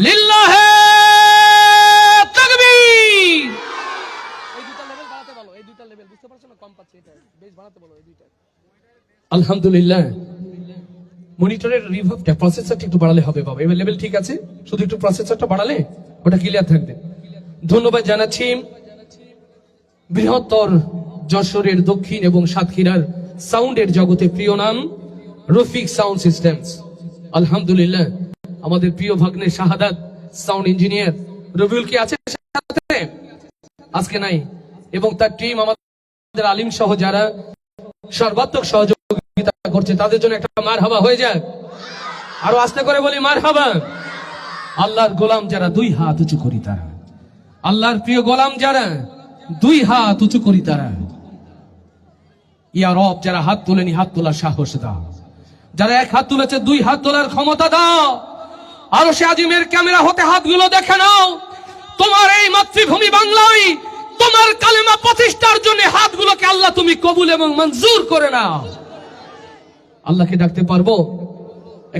লিল্লাহে তাকবীর। এই দুটো লেভেল বাড়াতে বলো, এই দুটো লেভেল বুঝতে পারছো না, কম পাচ্ছি, এটা বেশ বাড়াতে বলো এই দুটো। আলহামদুলিল্লাহ। মনিটরের রিভার্বটা প্রসেসরটা একটু বাড়ালে হবে বাবা, এবার লেভেল ঠিক আছে, শুধু একটু প্রসেসরটা বাড়ালে ওটা ক্লিয়ার থাকবে। ধন্যবাদ জানাচ্ছি বৃহত্তর যশোরের দক্ষিণ এবং সাতক্ষীরার সাউন্ডের জগতে প্রিয় নাম রফিক সাউন্ড সিস্টেমস। আলহামদুলিল্লাহ, আমাদের প্রিয় ভাগ্নে শাহাদাত সাউন্ড ইঞ্জিনিয়ার রবিউল কি আছে সাথে? আজকে নাই। এবং তার টিম আমাদের আলিম সহ যারা সর্বাত্মক সহযোগিতা করছে তাদের জন্য একটা মারহাবা হয়ে যায়। আরো আস্তে করে বলি মারহাবা। আল্লাহর গোলাম যারা দুই হাত উঁচু করি তারা, আল্লাহর প্রিয় গোলাম যারা দুই হাত উঁচু করি তারা, ইয়া রব যারা হাত তোলেনি হাত তোলার সাহস দাও, যারা এক হাত তুলেছে দুই হাত তোলার ক্ষমতা দাও। আরো সে আজিমের ক্যামেরা হতে হাতগুলো দেখে নাও। তোমার এই মাতৃভূমি বাংলায় তোমার কালেমা প্রতিষ্ঠার জন্য হাতগুলোকে আল্লাহ তুমি কবুল এবং মঞ্জুর করে নাও। আল্লাহকে ডাকতে পারবো?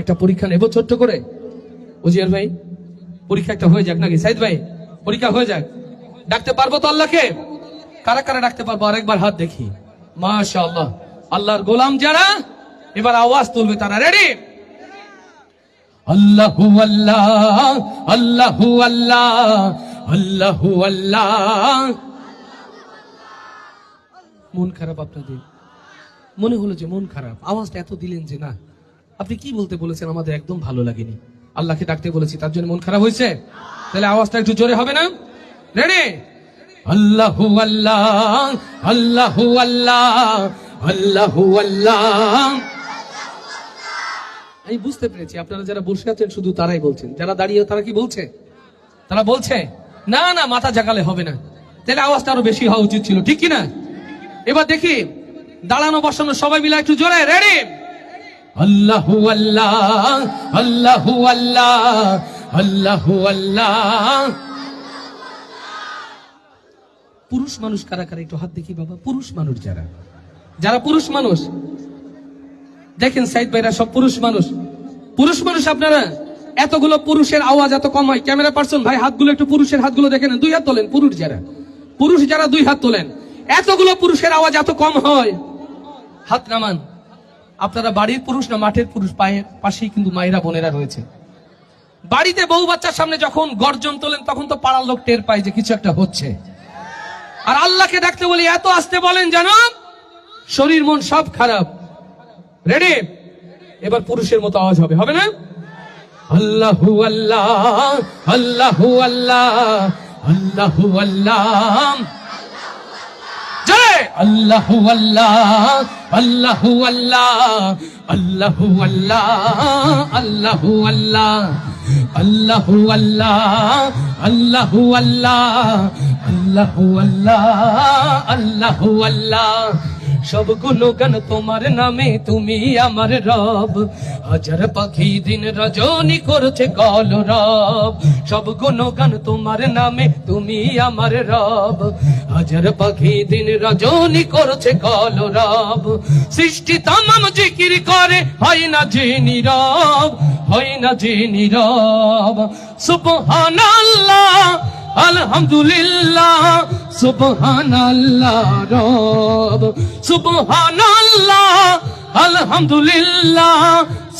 একটা পরীক্ষা নেব ছোট্ট করে। উজিয়ার ভাই, পরীক্ষা একটা হয়ে যাক নাকি? সাইদ ভাই, পরীক্ষা হয়ে যাক। ডাকতে পারবো তো আল্লাহকে? কারা কারা ডাকতে পারবো? আরেকবার হাত দেখি। মাশাআল্লাহ। আল্লাহর গোলাম যারা এবার আওয়াজ তুলবে তারা রেডি? আল্লাহু আল্লাহ, আল্লাহু আল্লাহ, আল্লাহু আল্লাহ। মন খারাপ আপনাদের? মনে হলো যে মন খারাপ, আওয়াজটা এত দিলেন যে না, আপনি কি বলতে বলেছেন আমাদের একদম ভালো লাগেনি। আল্লাহকে ডাকতে বলেছি তার জন্য মন খারাপ হয়েছে? তাহলে আওয়াজটা একটু জোরে হবে না? রেডি? আল্লাহু আল্লাহ, আল্লাহু আল্লাহ, আল্লাহু আল্লাহ। আমি বুঝতে পেরেছি আপনারা যারা বসে আছেন শুধু তারাই বলছেন, যারা দাঁড়িয়ে তারা কি বলছে? তারা বলছে না না মাথা জাগালে হবে না। তাহলে আওয়াজটা আরো বেশি হওয়া উচিত ছিল, ঠিক কিনা? এবার দেখি দাঁড়ানো বসানো সবাই মিলে একটু জোরে। রেডি? আল্লাহু আল্লাহ, আল্লাহু আল্লাহ, আল্লাহু আল্লাহ। পুরুষ মানুষ কারা কারা একটু হাত দেখি বাবা। পুরুষ মানুষ যারা, যারা পুরুষ মানুষ দেখেন, সাইদ ভাইরা সব পুরুষ মানুষ। পুরুষ মানুষ আপনারা, এতগুলো পুরুষের আওয়াজ এত কম হয়? ক্যামেরা পার্সন ভাই হাতগুলো একটু পুরুষের হাতগুলো দেখেন, দুই হাত তোলেন। পুরুষ যারা দুই হাত তোলেন। এতগুলো পুরুষের আওয়াজ এত কম হয়? হাত নামান। আপনারা বাড়ির পুরুষ না মাঠের পুরুষ? পাশেই কিন্তু মায়েরা বোনেরা রয়েছে। বাড়িতে বউ বাচ্চার সামনে যখন গর্জন তোলেন তখন তো পাড়ার লোক টের পায় যে কিছু একটা হচ্ছে। আর আল্লাহকে ডাকতে বলি এত আস্তে বলেন জানো শরীর মন সব খারাপ। রেডি? এবার পুরুষের মতো আওয়াজ হবে, হবে না? আল্লাহু আল্লাহ, আল্লাহু আল্লাহ, আল্লাহু আল্লাহ। জয় আল্লাহু আল্লাহ, আল্লাহু আল্লাহ, আল্লাহু আল্লাহ, আল্লাহু আল্লাহ, আল্লাহু আল্লাহ, আল্লাহু আল্লাহ, আল্লাহু আল্লাহ, আল্লাহু আল্লাহ। সব গুণগান তোমার নামে, তুমি আমার রব। হাজার পাখি দিন রজনী করছে কলরব। সব গুণগান তোমার নামে, তুমি আমার রব। হাজার পাখি দিন রজনী করছে কলরব। সৃষ্টি তামাম জিকির করে, হয় না যে নীরব, হয় না যে নীরব। সুবহানাল্লাহ, আলহামদুলিল্লাহ, সুবহানাল্লাহ রব। সুবহানাল্লাহ, আলহামদুলিল্লাহ,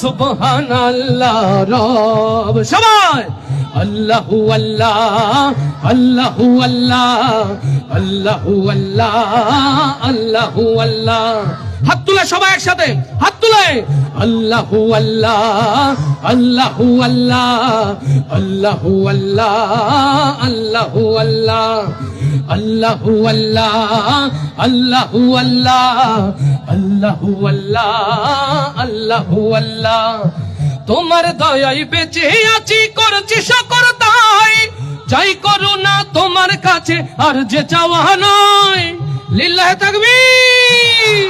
সুবহানাল্লাহ রব। সবাই আল্লাহু আল্লাহ, আল্লাহু আল্লাহ, আল্লাহু আল্লাহ, আল্লাহু আল্লাহ। হাত তুলে সবাই একসাথে হাত তুলে। আল্লাহু আল্লাহ, আল্লাহু আল্লাহ, আল্লাহু আল্লাহ, আল্লাহু আল্লাহ, আল্লাহু আল্লাহ, আল্লাহু আল্লাহ, আল্লাহু আল্লাহ, আল্লাহু আল্লাহ। তোমার দয়ায় বেঁচে আছি, করছি শুকর তাই। চাই করুণা তোমার কাছে, আর যে চাওয়া নয়। লিল্লাহে তাকবীর।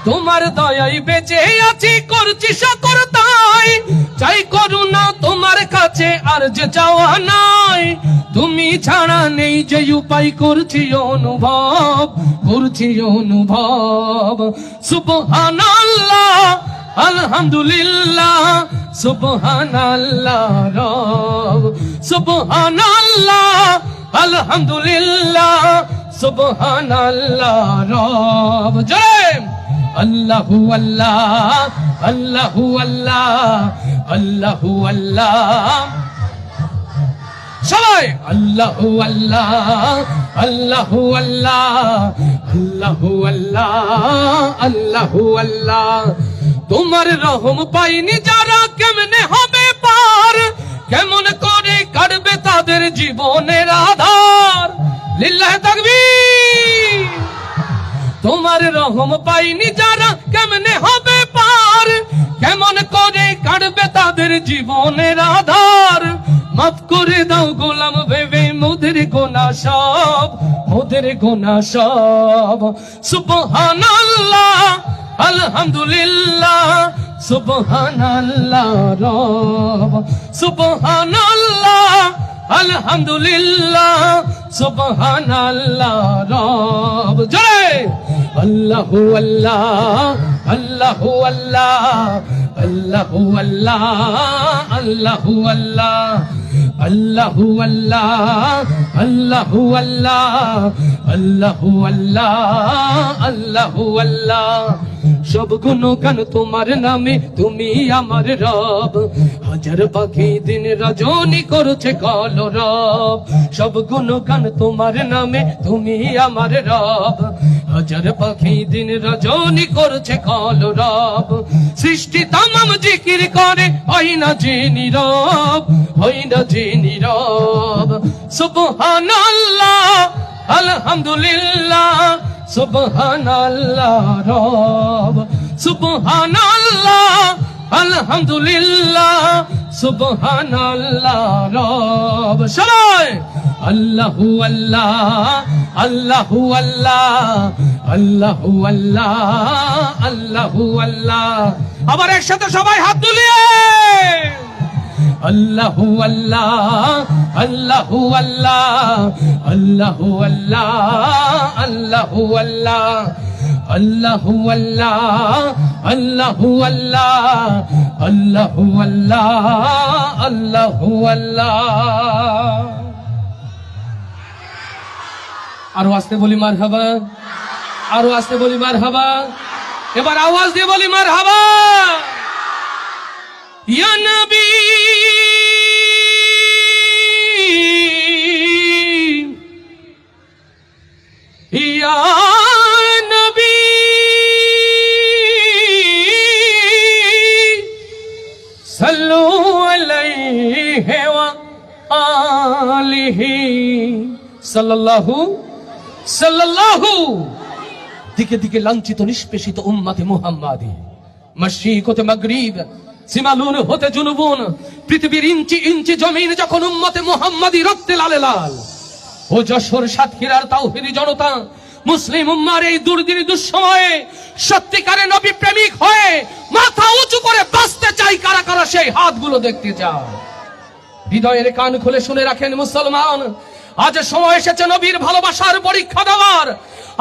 তোমার দয়ায় বেঁচে আছি, করছি শুকর তাই। চাই করুণা তোমার কাছে, আর যে চাওয়া নাই। তুমি ছাড়া নেই যে উপায়, করছি অনুভব, করছি অনুভব। সুবহানাল্লাহ, আলহামদুলিল্লাহ, সুবহানাল্লাহ রব, সুবহানাল্লাহ আলহামদুলিল্লাহ, সুবহানাল্লাহ রব। জয় আল্লাহু আল্লাহ, আল্লাহু আল্লাহ, আল্লাহু আল্লাহ। সবাই আল্লাহু আল্লাহ, আল্লাহু আল্লাহ, আল্লাহু আল্লাহ, আল্লাহু আল্লাহ। তোমার রহম পাইনি যারা কেমনে হবে পার, কেমন করে কাটবে তাদের জীবনের আধার। লিল্লাহি তাকবীর। তোমার রহম পাইনি যারা কেমনে হবে পার, কেমন করে কাটবে তাদের জীবনের আধার। মাফ করে দাও গোলাম ভেবে মোদের গুনাহ সব, মোদের গুনাহ সব। সুবহানাল্লাহ আলহামদুলিল্লাহ, সুবহানাল্লাহ রব, সুবহানাল্লাহ আলহামদুলিল্লাহ, সুবহানাল্লাহ রব। জয় আল্লাহু আল্লাহ, আল্লাহু আল্লাহ, আল্লাহু আল্লাহ, আল্লাহু আল্লাহ, আল্লাহু আল্লাহ, আল্লাহু আল্লাহ, আল্লাহু আল্লাহ, আল্লাহু আল্লাহ। সব গুণগান তোমার নামে, তুমি আমার রব। হাজার পাখি দিন রজনী করছে কলরব। সব গুণগান তোমার নামে, তুমি আমার রব। হাজার পাখি দিন রজনী করছে কলরব। সৃষ্টি তামাম জিকির করে, হয় না যে নীরব, হয় না যে নীরব। সুবহানাল্লাহ আলহামদুলিল্লাহ, সুবহানাল্লাহ রব, সুবহানাল্লাহ আলহামদুলিল্লাহ, সুবহানাল্লাহ রব। সবাই আল্লাহু আল্লাহ, আল্লাহু আল্লাহ, আল্লাহু আল্লাহ, আল্লাহু আল্লাহ। আবার একসাথে সবাই হাত তুলিয়ে আল্লাহু আল্লাহ, আল্লাহু আল্লাহ, আল্লাহু আল্লাহ, আল্লাহু আল্লাহ, আল্লাহু আল্লাহ, আল্লাহু আল্লাহ, আল্লাহু আল্লাহ, আল্লাহু আল্লাহ। আরো আস্তে বলি মারহাবা, আরো আস্তে বলি মারহাবা। এবার আওয়াজ দিয়ে বলি মারহাবা। ইয়া নবী ইয়া নবী সাল্লু আলাইহি ওয়া আলিহি সাল্লাল্লাহু সাল্লাল্লাহু। দিকে দিকে লাঞ্ছিত নিষ্পেষিত উম্মতে মুহাম্মাদি, মাশরিক হতে মাগরিব, সিমালুন হতে জুনুবুন, পৃথিবীর ইঞ্চি ইঞ্চি জমিন যখন উম্মতে মুহাম্মাদি রক্তে লালে লাল। ও যশোর সাতক্ষীরার তাওহীদি জনতা, মুসলিম উম্মার এই দুর্দিন দুঃসময়ে সত্যিকারে নবী প্রেমিক হয়ে মাথা উঁচু করে বাঁচতে চাই কারা কারা, সেই হাতগুলো দেখতে চাও। হৃদয়ের কান খুলে শুনে রাখেন মুসলমান, আজ সময় এসেছে নবীর ভালোবাসার পরীক্ষা দেওয়ার।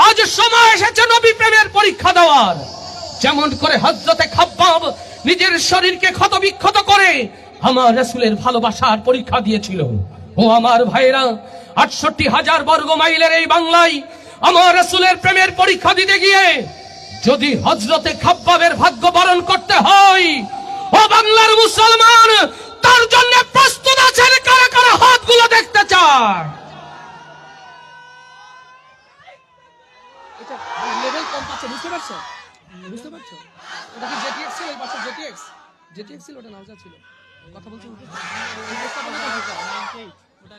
আজ সময় এসেছে নবী প্রেমের পরীক্ষা দেওয়ার। যেমন করে হযরতে খাব্বাব নিজের শরীরকে ক্ষত বিক্ষত করে আমার রাসূলের ভালোবাসার পরীক্ষা দিয়েছিল। ও আমার ভাইরা, ৬৮,০০০ বর্গ মাইলের এই বাংলায় আমার রাসূলের প্রেমের পরীক্ষা দিতে গিয়ে যদি হযরতে খাব্বাবের ভাগ্য বরণ করতে হয়, ও বাংলার মুসলমান, তার জন্য প্রস্তুত আছেন কারা কারা? হাতগুলো দেখতে চায়। এটা লেভেল কম পাচ্ছে, বুঝতে পারছো? বুঝতে পারছো? ওটা কি জেটিএক্স ছিল? এই পাশে জেটিএক্স, জেটিএক্স ছিল, ওটা নাওজা ছিল। কথা বলছো ওটা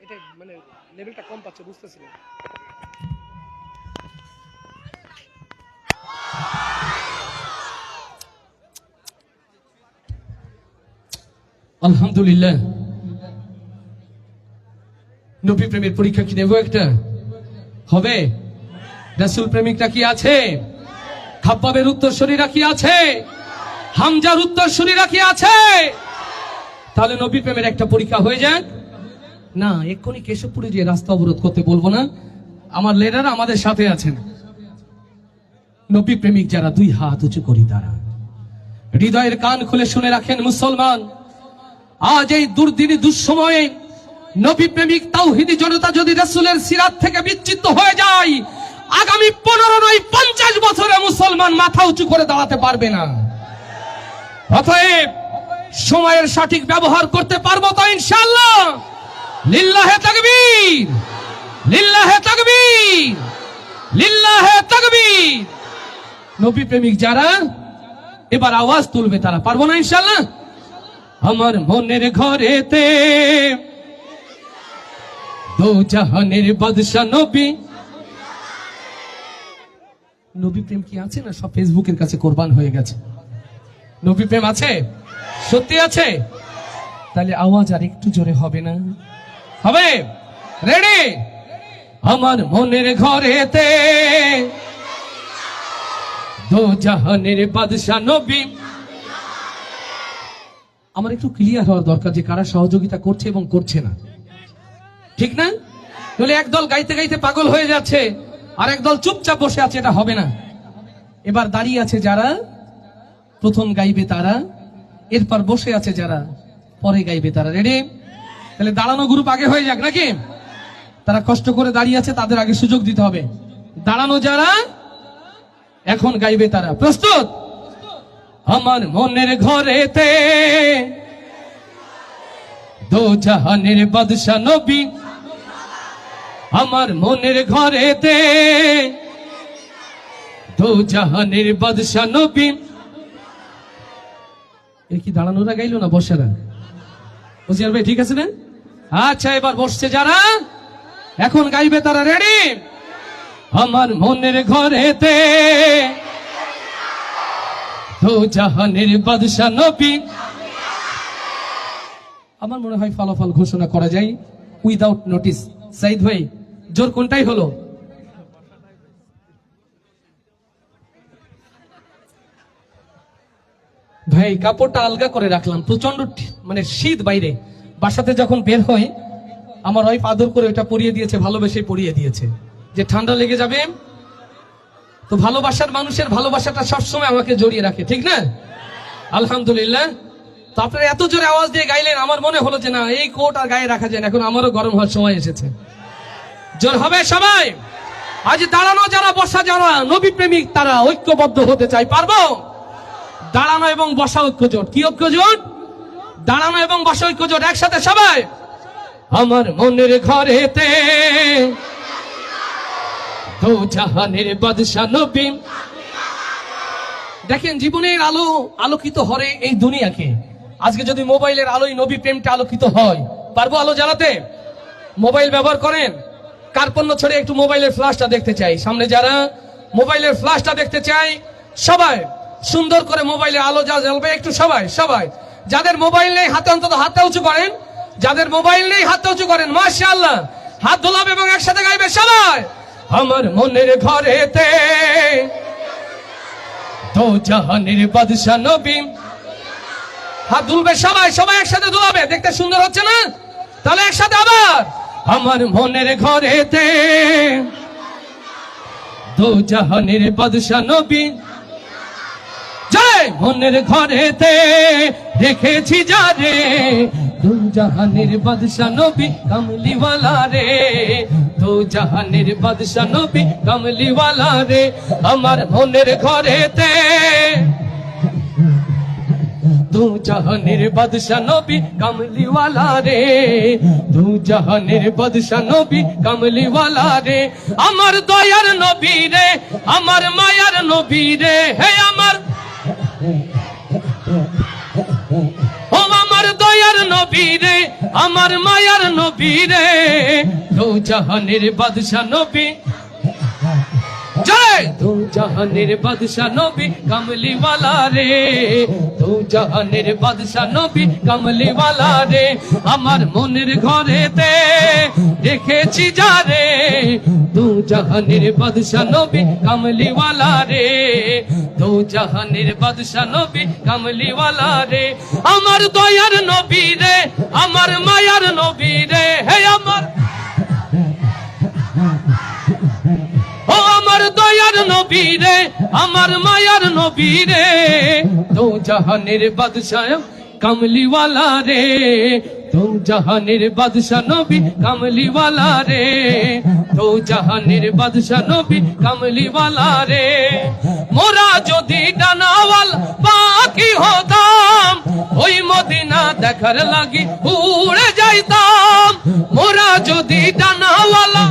এটা মানে লেভেলটা কম পাচ্ছে, বুঝতেছিলাম। আলহামদুলিল্লাহ, নবী প্রেমের পরীক্ষা কি নেব একটা? হবে? রাসূল প্রেমিকরা কি আছে? খাব্বাবের উত্তরসূরিরা কি আছে? হামজার উত্তরসূরিরা কি আছে? তাহলে নবী প্রেমের একটা পরীক্ষা হয়ে যাক না। এক্ষুনি কেশবপুরে যে রাস্তা অবরোধ করতে বলবো না, আমার লিডার আমাদের সাথে আছেন। নবী প্রেমিক যারা, দুই হাত উঁচু করি তারা, হৃদয়ের কান খুলে শুনে রাখেন মুসলমান, আজ এই দুর্দিনী দুঃসময়ে নবী প্রেমিক তাওহীদি জনতা যদি রাসূলের সিরাত থেকে বিচ্যুত হয়ে যায়, আগামী 15 নয় 50 বছরে মুসলমান মাথা উঁচু করে দাঁড়াতে পারবে না। অতএব সময়ের সঠিক ব্যবহার করতে পারবো তো ইনশাআল্লাহ? লিল্লাহে তাকবীর, লিল্লাহে তাকবীর, লিল্লাহে তাকবীর। নবী প্রেমিক যারা এবার আওয়াজ তুলবে তারা, পারবো না ইনশাআল্লাহ? আমার মনের ঘরেতে দো জাহানের বাদশা নবী। নবী প্রেম কি আছে না? সব ফেসবুকের কাছে কোরবান হয়ে গেছে। নবী প্রেম আছে? সত্যি আছে? তাহলে আওয়াজ আর একটু জোরে হবে না? হবে? রেডি? আমার মনের ঘরেতে দো জাহানের বাদশা নবী। আমার একটু ক্লিয়ার হওয়ার দরকার যে কারা সহযোগিতা করছে এবং করছে না, ঠিক না? তাহলে একদল গাইতে গাইতে পাগল হয়ে যাচ্ছে আর একদল চুপচাপ বসে আছে, এটা হবে না। এবার দাঁড়িয়ে আছে যারা, প্রথম গাইবে তারা, এরপর বসে আছে যারা, পরে গাইবে তারা। রেডি? তাহলে দাঁড়ানো গ্রুপ আগে হয়ে যাক নাকি? তারা কষ্ট করে দাঁড়িয়ে আছে, তাদের আগে সুযোগ দিতে হবে। দাঁড়ানো যারা, এখন গাইবে তারা। প্রস্তুত? আমার মনের ঘরেতে দো জাহানের বাদশা নবী, আমার মনের ঘরেতে দো জাহানের বাদশা নবী। এর কি দাঁড়ানোরা গাইলো না বসেরা? বুঝিয়ার ভাই ঠিক আছে না? আচ্ছা, এবার বসছে যারা, এখন গাইবে তারা। রেডি? আমার মনের ঘরেতে দো জাহানের বাদশা নবী। আমার মনে হয় ফলাফল ঘোষণা করা যায় উইদাউট নোটিস। সাইদ ভাই, জোর কোনটাই হলো? ভাই কাপড়টা আলগা করে রাখলাম, প্রচন্ড মানে শীত বাইরে। বাসাতে যখন বের হয় আমার ওয়াইফ আদর করে ওটা পরিয়ে দিয়েছে, ভালোবেসে পরিয়ে দিয়েছে যে ঠান্ডা লেগে যাবে। তো ভালোবাসার মানুষের ভালোবাসাটা সবসময় আমাকে জড়িয়ে রাখে, ঠিক না? আলহামদুলিল্লাহ। তো আপনারা এত জোরে আওয়াজ দিয়ে গাইলেন, আমার মনে হলো যে না, এই কোট আর গায়ে রাখা যায় না, এখন আমারও গরম হওয়ার সময় এসেছে। জোর হবে সবাই? আজ দাঁড়ানো যারা, বসা যারা, নবী প্রেমিক তারা ঐক্যবদ্ধ হতে চাই, পারবো? দাঁড়ানো এবং বসা ঐক্য জোট। কি ঐক্য জোট? দাঁড়ানো এবং বসা ঐক্য জোট। একসাথে সবাই। আমার মনের ঘরেতে দো জাহানের বাদশা নবী। দেখেন, জীবনের আলো আলোকিত হরে এই দুনিয়াকে। আজকে যদি মোবাইলের আলোয় নবী প্রেমটা আলোকিত হয়, পারবো আলো জ্বালাতে? মোবাইল ব্যবহার করেন? কার্পণ্য ছেড়ে একটু মোবাইলের ফ্ল্যাশটা দেখতে চাই। সামনে যারা মোবাইলের ফ্ল্যাশটা দেখতে চাই, সবাই সুন্দর করে মোবাইলের আলো যা জ্বলবে একটু সবাই সবাই। যাদের মোবাইল নেই হাতে অন্তত হাতটা উঁচু করেন। যাদের মোবাইল নেই হাতটা উঁচু করেন। মাশাআল্লাহ, হাত দোলাবে এবং একসাথে গাইবে সবাই। আমার মনের ঘরেতে দো জাহানের বাদশা নবী। হাত দুলবে সবাই, সবাই একসাথে দুলাবে। দেখতে সুন্দর হচ্ছে না? তাহলে একসাথে আবার। আমার মনের ঘরেতে দো জাহানের বাদশা নবী। জয়! মনের ঘরেতে রেখেছি যারে, দো জাহানের বাদশা নবী কামলিওয়ালা রে, দো জাহানের বাদশা নবী কামলিওয়ালা রে। আমার মনের ঘরেতে দো জাহানের বাদশা নবী কামলিওয়ালা রে, দো জাহানের বাদশা নবী কামলিওয়ালা রে। আমার দয়ার নবী রে, আমার মায়ার নবী রে, হে আমার ও আমার দয়ার নবী রে, আমার মায়ার নবী রে, দো জাহানের বাদশা নবী। জয়! দো জাহানের বাদশা নবী কামলিওয়ালা রে, দো জাহানের বাদশা নবী কামলিওয়ালা রে। আমার মনের ঘরেতে রেখেছি যারে, দো জাহানের বাদশা নবী কামলিওয়ালা রে, দো জাহানের বাদশা নবী কামলিওয়ালা রে। আমার দয়ার নবী রে, আমার মায়ার নবী রে, হে আমার মায়ার নবী রে, আমার মায়ার নবী রে, দো জাহানের বাদশাহ কামলিওয়ালা রে, দো জাহানের বাদশাহ নবী কামলিওয়ালা রে, দো জাহানের বাদশাহ নবী কামলিওয়ালা রে। মোরা যদি ডানাওয়াল পাখি হতাম, ওই মদিনা দেখার লাগি উড়ে যাইতাম। মোরা যদি ডানাওয়ালা,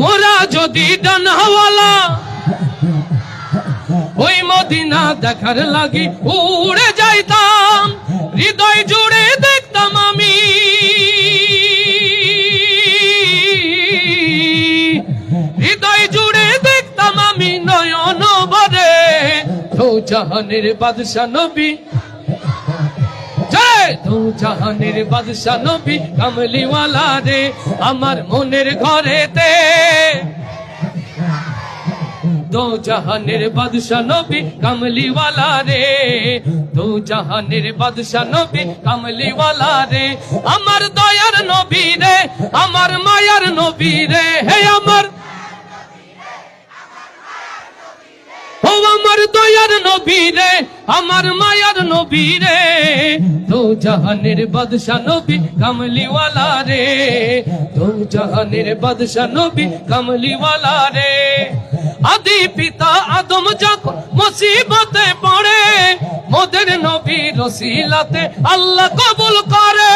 মোরা যদি ডানাওয়ালা ওই মদিনা দেখার লাগি উড়ে যাইতাম। হৃদয় জুড়ে দেখতাম আমি, হৃদয় জুড়ে দেখতাম আমি নয়ন ভরে, দো জাহানের বাদশাহ নবী, জয় দো জাহানের বাদশাহ নবী কামলিওয়ালা রে, আমার মনের ঘরেতে দো জাহানের বাদশাহ নবী কামলিওয়ালা রে, দো জাহানের বাদশাহ নবী কামলিওয়ালা রে, আমার দয়ার নবী রে, আমার মায়ার নবী রে, হে আমার, ও আমার দয়ার নবী রে, আমার মায়ার নবী রে, দো জাহানের বাদশাহ নবী কামলিওয়ালা রে, দো জাহানের বাদশাহ নবী কামলিওয়ালা রে। আদি পিতা আদম যখন মুসিবতে পড়ে, মোদের নবী রসিলাতে আল্লাহ কবুল করে,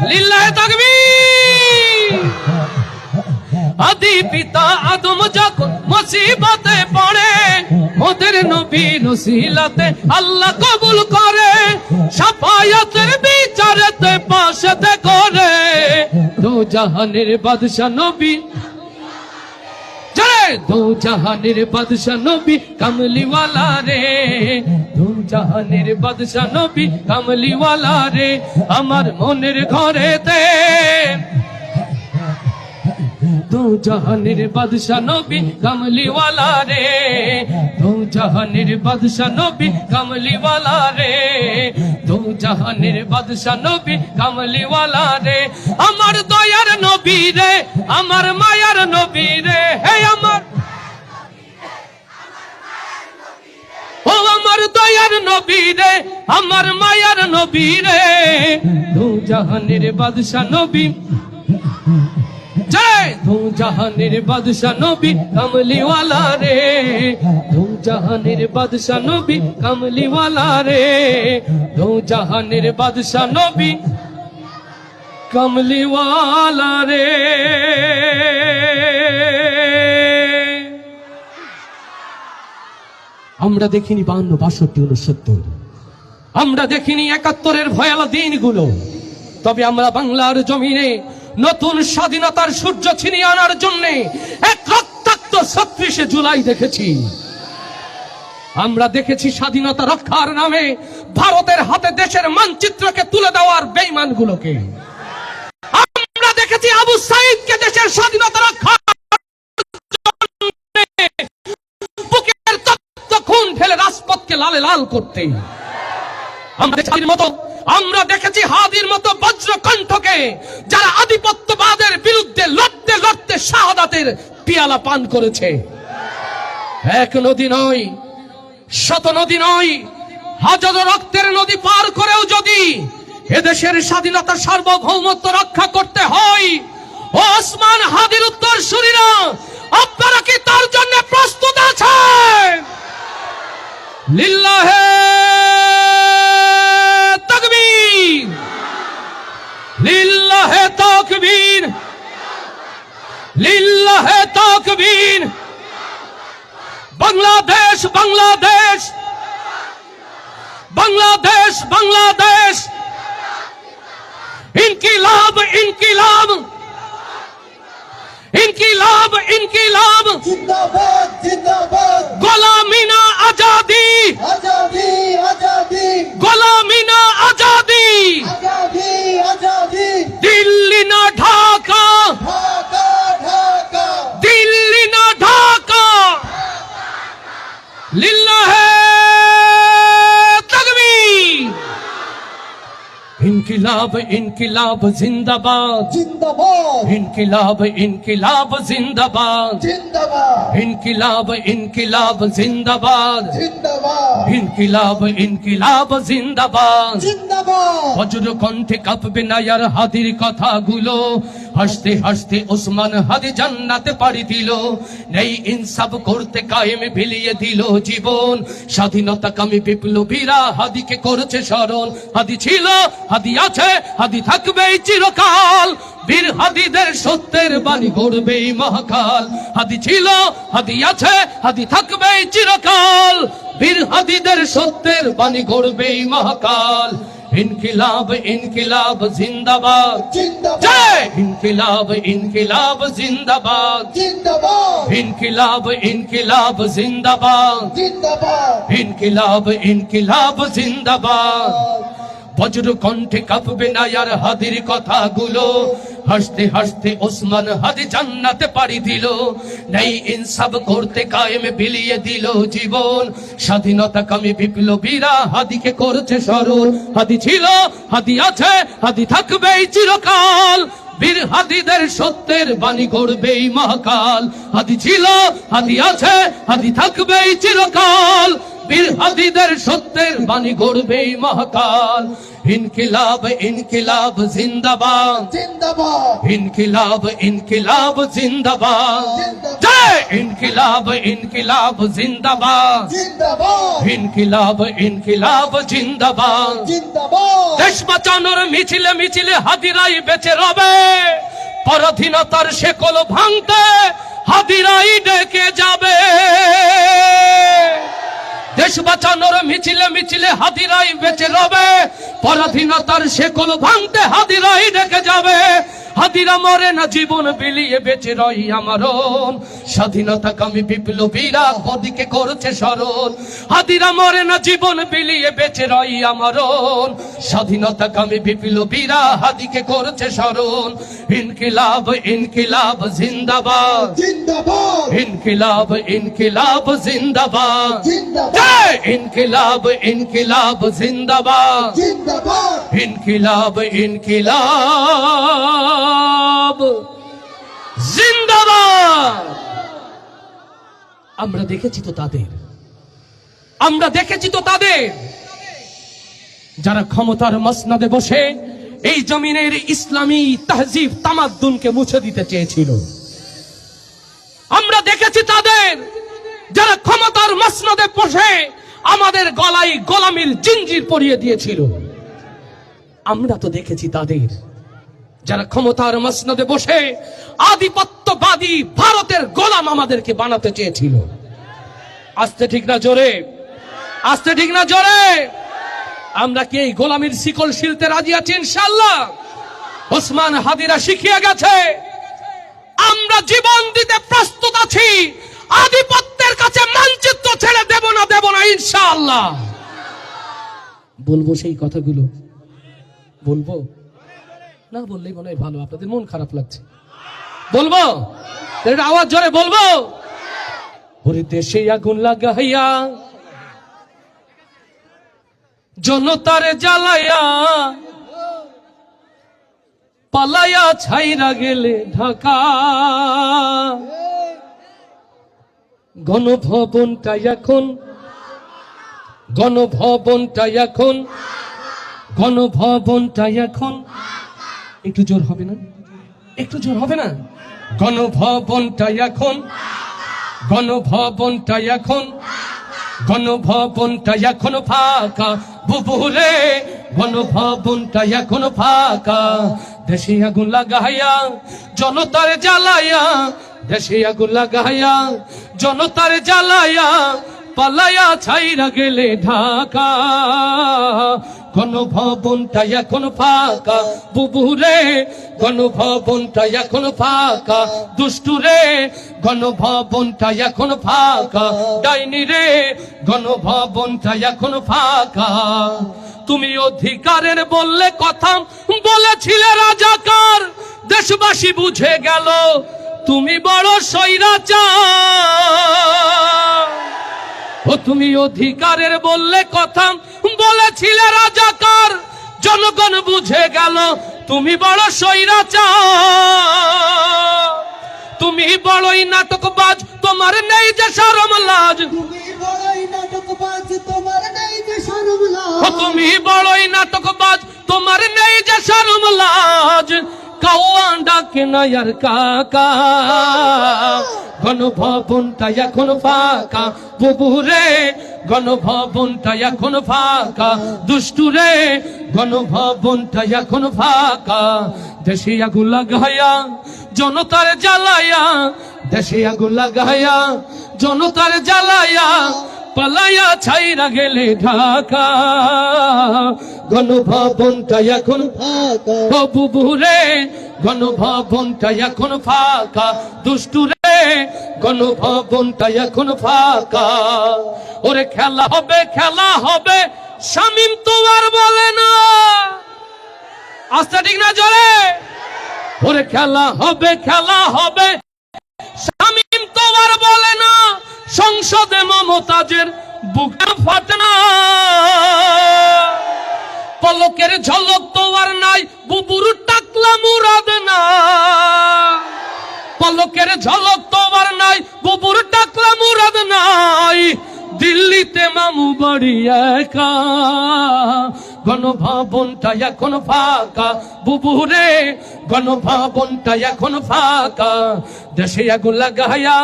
লিল্লাহে তাকবীর। আদি পিতা আদম যখন মুসিবতে পড়ে, মোদের নবী রসিলাতে আল্লাহ কবুল করে, শাফায়াতের বিচারেতে পাশেতে করে, দো জাহানের বাদশাহ নবী, জয় দো জাহানের বাদশাহ নবী কামলিওয়ালা রে, দো জাহানের বাদশাহ নবী কামলিওয়ালা রে, আমার মনের ঘরেতে দো জাহানের বাদশাহ নবী কামলিওয়ালা রে, দো জাহানের বাদশাহ নবী কামলিওয়ালা রে, দো জাহানের বাদশাহ নবী কামলিওয়ালা রে, আমার দয়ার নবী রে, আমার মায়ার নবী রে, হে আমার, ও আমার দয়ার নবী রে, আমার মায়ার নবী রে, দো জাহানের বাদশাহ নবী, জয় দো জাহানের বাদশাহ নবী কামলিওয়ালা রে, দো জাহানের বাদশাহ নবী কামলিওয়ালা রে, দো জাহানের বাদশাহ নবী কামলিওয়ালা রে। আমরা দেখিনি 52, 62, 69, আমরা দেখিনি 71-এর ভয়াল দিনগুলো, তবে আমরা বাংলার জমিনে নতুন স্বাধীনতার সূর্য ছিনিয়ে আনার জন্য এক রক্তাক্ত 36শে জুলাই দেখেছি। আমরা দেখেছি স্বাধীনতা রক্ষার নামে ভারতের হাতে দেশের মানচিত্রকে তুলে দেওয়ার বেঈমানগুলোকে। আমরা দেখেছি আবু সাইদকে দেশের স্বাধীনতা রক্ষার বুকের রক্ত খুন ঢেলে রাজপথকে লালে লাল করতে। আমরা দেখেছি হাদির মতো বজ্রকণ্ঠকে, যারা আধিপত্যবাদের বিরুদ্ধে লড়তে লড়তে শাহাদাতের পিয়ালা পান করেছে। এক নদী নয়, শত নদী নয়, হাজারো রক্তের নদী পার করেও যদি এদেশের স্বাধীনতা সার্বভৌমত্ব রক্ষা করতে হয়, ও ওসমান হাদির উত্তরসূরিরা, আপনারা কি তার জন্য প্রস্তুত আছেন? লিল্লাহে তাকবীর, লিল্লাহে তাকবীর, লিল্লাহে তাকবীর। বাংলাদেশ, বাংলাদেশ, বাংলাদেশ, বাংলাদেশ, ইনকিলাব, ইনকিলাব, ইনকিলাব, ইনকিলাব, জিন্দাবাদ জিন্দাবাদ, গোলামি না আজাদি, আজাদি আজাদি, গোলামি না আজাদি, আজাদি আজাদি, দিল্লি না ঢাকা, ঢাকা ঢাকা, দিল্লি না ঢাকা। লিল্লাহে তাকবীর, ইনকিলাব ইনকিলাব জিন্দাবাদ, জিন্দাবাদ ইনকিলাব ইনকিলাব জিন্দাবাদ, জিন্দাবাদ ইনকিলাব ইনকিলাব জিন্দাবাদ, জিন্দাবাদ ইনকিলাব ইনকিলাব জিন্দাবাদ। জিন্দাবাদ বজ্র কণ্ঠে কাঁপবে না আর হাদির কথাগুলো, হাসতে হাসতে ওসমান হাদি জান্নাতে পাড়ি দিল। নেই ইনসাফ করতে কায়েম বিলিয়ে দিল জীবন, স্বাধীনতা কামী বিপ্লবীরা হাদিকে করেছে স্মরণ। হাদি ছিল, হাদি আছে, হাদি থাকবে চিরকাল, বীর হাদিদের সত্যের বাণী গড়বে মহাকাল। হাদি ছিল, হাদি আছে, হাদি থাকবে চিরকাল, বীর হাদিদের সত্যের বাণী গড়বে মহাকাল। ইনকিলাব ইনকিলাব জিন্দাবাদ, জিন্দাবাদ জয় ইনকিলাব ইনকিলাব জিন্দাবাদ, জিন্দাবাদ ইনকিলাব ইনকিলাব জিন্দাবাদ, জিন্দাবাদ ইনকিলাব ইনকিলাব জিন্দাবাদ। বজ্র কণ্ঠে কাঁপবে না আর হাদির কথাগুলো, হাসতে হাসতে ওসমান হাদি জান্নাতে পাড়ি দিল। নেই ইনসাফ করতে কায়েম বিলিয়ে দিল জীবন, স্বাধীনতা কামী বিপ্লবীরা হাদিকে করেছে স্মরণ। হাদি ছিল, হাদি আছে, হাদি থাকবে চিরকাল, বীর হাদিদের সত্যের বাণী গড়বে মহাকাল। হাদি ছিল, হাদি আছে, হাদি থাকবে চিরকাল, বীর হাদিদের সত্যের বাণী গড়বে মহাকাল। ইনকিলাব ইনকিলাব জিন্দাবাদ, জিন্দাবাদ ইনকিলাব ইনকিলাব জিন্দাবাদ, জয় ইনকিলাব ইনকিলাব জিন্দাবাদ, জিন্দাবাদ ইনকিলাব ইনকিলাব জিন্দাবাদ। জিন্দাবাদ দেশ বাঁচানোর মিছিলে মিছিলে হাদিরাই বেঁচে রবে, পরাধীনতার শেকল ভাঙতে হাদিরাই ডেকে যাবে। দেশ বাঁচানোর মিছিলে মিছিলে হাদিরাই বেঁচে রবে, পরাধীনতার শেকল ভাঙতে হাদিরাই ডেকে যাবে। হাদিরা মরে না, জীবন বিলিয়ে বেঁচে রই আমরণ, স্বাধীনতা কামী বিপ্লবীরা হাদিকে করেছে স্মরণ। হাদিরা মরে না, জীবন বিলিয়ে বেঁচে রই আমরণ, স্বাধীনতা কামী বিপ্লবীরা হাদিকে করেছে স্মরণ। ইনকিলাব ইনকিলাব জিন্দাবাদ, জিন্দাবাদ ইনকিলাব ইনকিলাব জিন্দাবাদ, জিন্দাবাদ জয় ইনকিলাব ইনকিলাব জিন্দাবাদ, জিন্দাবাদ ইনকিলাব ইনকিলাব জিন্দাবাদ। আমরা দেখেছি তো তাদের, আমরা দেখেছি তো তাদের যারা ক্ষমতার মসনদে বসে এই জমিনের ইসলামী তাহজিব তামাদ্দুনকে মুছে দিতে চেয়েছিল। আমরা দেখেছি তাদের যারা ক্ষমতার মসনদে বসে আমাদের গলায় গোলামির জিঞ্জির পরিয়ে দিয়েছিল। আমরা তো দেখেছি তাদের যারা ক্ষমতার মসনদে বসে আধিপত্যবাদী ভারতের গোলাম আমাদেরকে বানাতে চেয়েছিল। আস্তে ঠিক না জোরে, আস্তে ঠিক না জোরে। আমরা কি এই গোলামির শিকল শিলতে রাজি আছি? ইনশাআল্লাহ। ওসমান হাদিরা শিখিয়ে গেছে, আমরা জীবন দিতে প্রস্তুত আছি, আধিপত্যের কাছে মানচিত্র ছেড়ে দেব না ইনশাআল্লাহ। বলবো সেই কথাগুলো, বলবো না বললেই মনে হয় ভালো, আপনাদের মন খারাপ লাগছে। বলবো এটা আওয়াজ জোরে বলবো। ওরে দেশে আগুন লাগাইয়া জনতারে জ্বালাইয়া পালাইয়া ছাইরা গেলে ঢাকা, গণভবনটা এখন, গণভবনটা এখন, গণভবনটা এখন, একটু জোর হবে না, একটু জোর হবে না। গণভবনটা এখন, গণভবনটা এখন, গণভবনটা এখন ফাঁকা বুবুরে, গণভবনটা এখন ফাঁকা। দেশে আগুন লাগাইয়া জনতার জ্বালাইয়া, দেশে আগুন লাগাইয়া জনতার জ্বালাইয়া পালাইয়া ছাইরা গেলে ঢাকা, গণভবনটা এখন ফাঁকা বুবুরে, গণভবনটা এখন ফাঁকা। দুষ্টুরে গণভবনটা এখন ফাঁকা, ডাইনি রে গণভবনটা এখন ফাঁকা। তুমি অধিকারের বললে কথা বলেছিলে রাজাকার, দেশবাসী বুঝে গেল তুমি বড় স্বৈরাচার। ও তুমি অধিকারের বললে কথা বলেছিলে রাজাকার, জন জনগণ বুঝে গেল তুমি বড় স্বৈরাচার, তুমি বড়ই নাটকবাজ, তোমার নেই যে শরম লাজ। তুমি বড়ই নাটকবাজ, তোমার নেই যে শরম লাজ। ও তুমি বড়ই নাটকবাজ, তোমার নেই যে শরম লাজ। কাউয়া ডাকে না আর কাকা, গণভবনটা এখন ফাঁকা। বুবুরে গণভবনটা এখন ফাঁকা, দুষ্টুরে গণভবনটা এখন ফাঁকা। দেশে আগুন লাগায়া জনতার জ্বালায়া, দেশে আগুন লাগায়া জনতার জ্বালায়া, পালায়া ছাইরা গেলে ঢাকা। গণভবনটা এখন ফাঁকা। ও বুবুরে গণভবনটা এখন ফাঁকা, দুষ্টুরে গণভবনটা এখন ফাঁকা। ওরে খেলা হবে, খেলা হবে, শামীম তো আর বলে না। আস্তে ঠিক না জোরে? ওরে খেলা হবে, খেলা হবে, শামীম তো আর বলে না। সংসদে মমতাজের বুকে ফাটে না, পলকের ঝলক তো আর নাই, বুবুর টাকলা মুরাদ না। পলকের ঝলক তো আর নাই, বুবুর টাকলা মুরাদ নাই। দিল্লিতে মামু বাড়ি একা, গণভবনটা এখন ফাঁকা। বুবুরে গণভবনটা এখন ফাঁকা। দেশে আগুন লাগায়া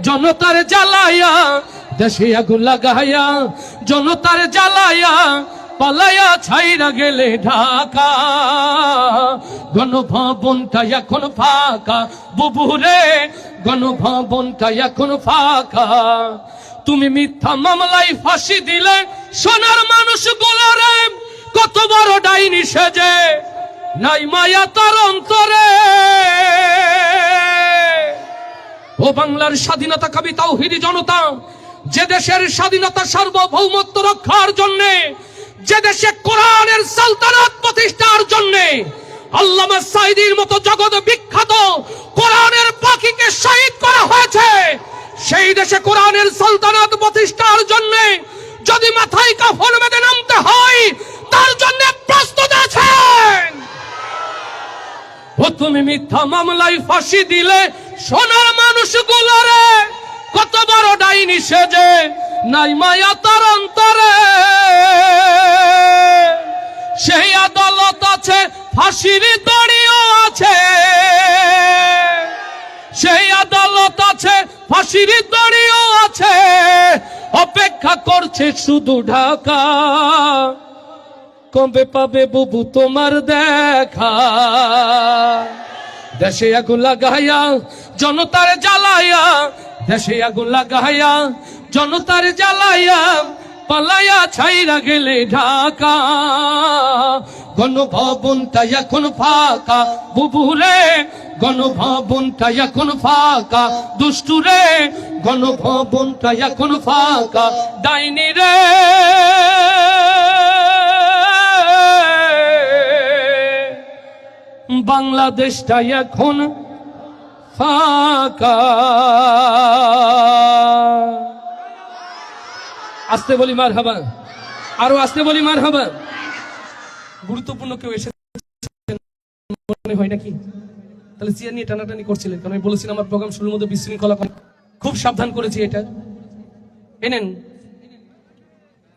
জনতার জ্বালায়া, দেশে আগুন লাগায়া জনতার জ্বালায়া, পালায়া ছাইরা গেলে ঢাকা। গণভবনটা এখন ফাঁকা, বুবুরে গণভবনটা এখন ফাঁকা। তুমি মিথ্যা মামলায় ফাঁসি দিলে সোনার মানুষগুলো রে, কত বড় ডাইনি সেজে নাই মায়া তার অন্তরে। ও বাংলার স্বাধীনতা কবি তাওহীদি জনতা, যে দেশের স্বাধীনতা সার্বভৌমত্ব রক্ষার জন্য, যে দেশে কোরআনের সালতানাত প্রতিষ্ঠার জন্য আল্লামা সাঈদীর মতো জগৎ বিখ্যাত কোরআনের পাখিকে শহীদ করা হয়েছে, সেই দেশে কোরআনের সালতানাত প্রতিষ্ঠার জন্য যদি মাথায় কাফন বেঁধে নামতে হয়, তার জন্য প্রস্তুত আছেন? ও তুমি মিথ্যা মামলায় ফাঁসি দিলে সোনার মানুষগুলোরে, কত বড় ডাইনি সেজে নাই মায়া তার অন্তরে। সেই আদালত আছে, ফাঁসির দড়িও আছে, সেই আদালত আছে, ফাঁসির দড়িও আছে, অপেক্ষা করছে শুধু ঢাকা। কবে পাবে বুবু তোমার দেখা? দেশে আগুন লাগায়া জনতার জ্বালায়া, দেশে আগুন লাগায়া জনতার জ্বালায়া, পালায়া ছাইরা গেলে ঢাকা। গণভবনটা এখন ফাঁকা, বুবুরে গণভবনটা এখন ফাঁকা, দুষ্টুরে গণভবনটা এখন ফাঁকা। ডাইনি রে বাংলাদেশটা এখন ফাঁকা। আস্তে বলি মারহাবা, আরো আস্তে বলি মারহাবা। গুরুত্বপূর্ণ কেউ এসে মনে হয় নাকি? তাহলে চেয়ার নিয়ে টানাটানি করছিলেন, কারণ আমি বলেছিলাম আমার প্রোগ্রাম শুরুর মধ্যে বিশৃঙ্খলা খুব সাবধান করেছি। এটা এনেন